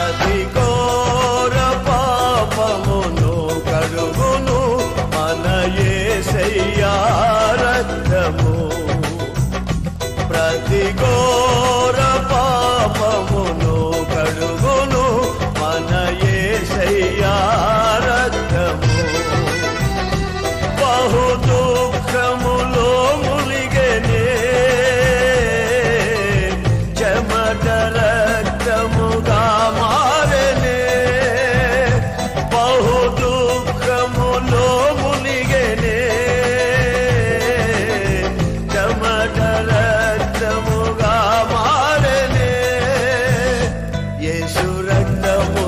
ప్రతి ఘోర పాపమును కడుగును మన యేసయ్యా రక్తము. ప్రతి ఘోర పాపమును కడుగును మన యేసయ్యా రక్తము. బహు దుఃఖములో ములిగెనే చెమట రక్తముగా మారెనే. బహు దుఃఖములో ములిగెనే చెమట రక్తముగా మారెనే. యేసు రక్తము